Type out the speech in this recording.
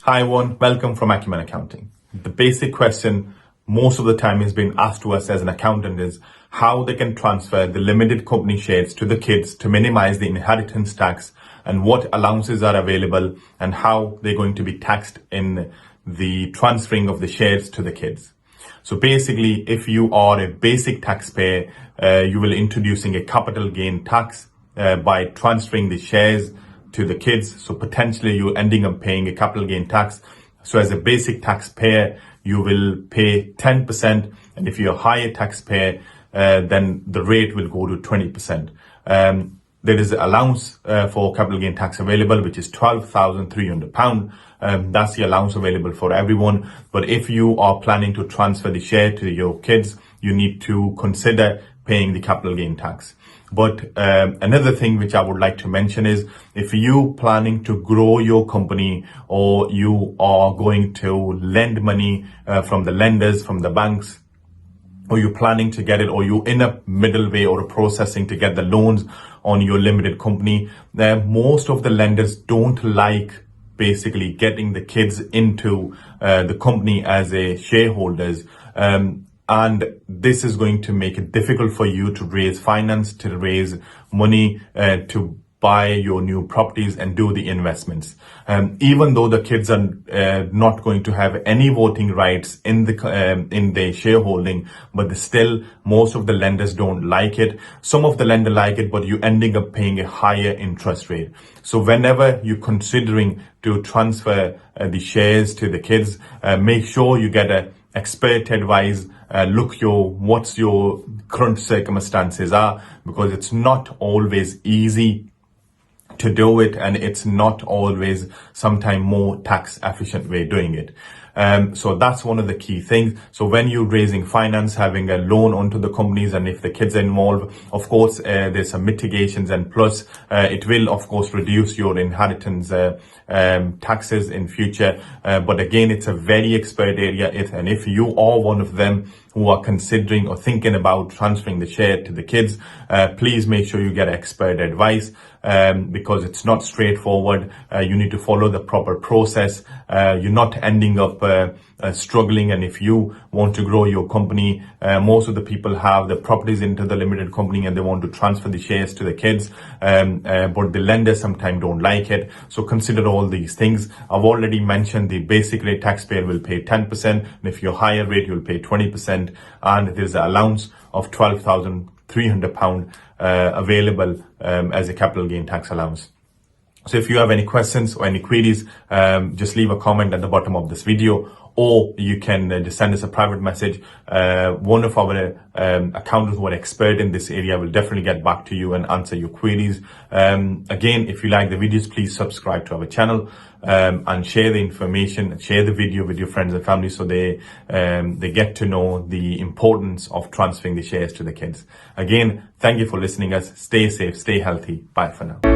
Hi everyone, welcome from Acumen Accounting. The basic question most of the time has been asked to us as an accountant is how they can transfer the limited company shares to the kids to minimize the inheritance tax and what allowances are available and how they're going to be taxed in the transferring of the shares to the kids. So basically, if you are a basic taxpayer, you will introducing a capital gain tax by transferring the shares to the kids. So potentially you're ending up paying a capital gain tax. So as a basic taxpayer, you will pay 10%. And if you're a higher taxpayer, then the rate will go to 20%. There is an allowance for capital gain tax available, which is £12,300. That's the allowance available for everyone. But if you are planning to transfer the share to your kids, you need to consider paying the capital gain tax. But another thing which I would like to mention is if you planning to grow your company or you are going to lend money from the lenders, from the banks, or you're planning to get it, or you're in a middle way or a processing to get the loans on your limited company, most of the lenders don't like basically getting the kids into the company as a shareholders. And this is going to make it difficult for you to raise finance, to raise money, to buy your new properties and do the investments. Even though the kids are not going to have any voting rights in the shareholding, but still most of the lenders don't like it. Some of the lenders like it, but you're ending up paying a higher interest rate. So whenever you're considering to transfer the shares to the kids, make sure you get a expert advice. Look what's your current circumstances are, because it's not always easy to do it, and it's not always sometimes more tax efficient way doing it. So that's one of the key things. So when you're raising finance, having a loan onto the companies, and if the kids are involved, of course, there's some mitigations, and plus it will of course reduce your inheritance taxes in future. But again, it's a very expert area. And if you are one of them who are considering or thinking about transferring the share to the kids, please make sure you get expert advice, because it's not straightforward. You need to follow the proper process. You're not ending up struggling. And if you want to grow your company, most of the people have the properties into the limited company and they want to transfer the shares to the kids, but the lenders sometimes don't like it. So consider all these things. I've already mentioned the basic rate taxpayer will pay 10%, and if you're higher rate, you'll pay 20%, and there's an allowance of £12,300 available as a capital gain tax allowance. So if you have any questions or any queries, just leave a comment at the bottom of this video, or you can just send us a private message. One of our accountants who are expert in this area will definitely get back to you and answer your queries. Again, if you like the videos, please subscribe to our channel and share the information, share the video with your friends and family, so they get to know the importance of transferring the shares to the kids. Again, thank you for listening us. Stay safe, stay healthy. Bye for now.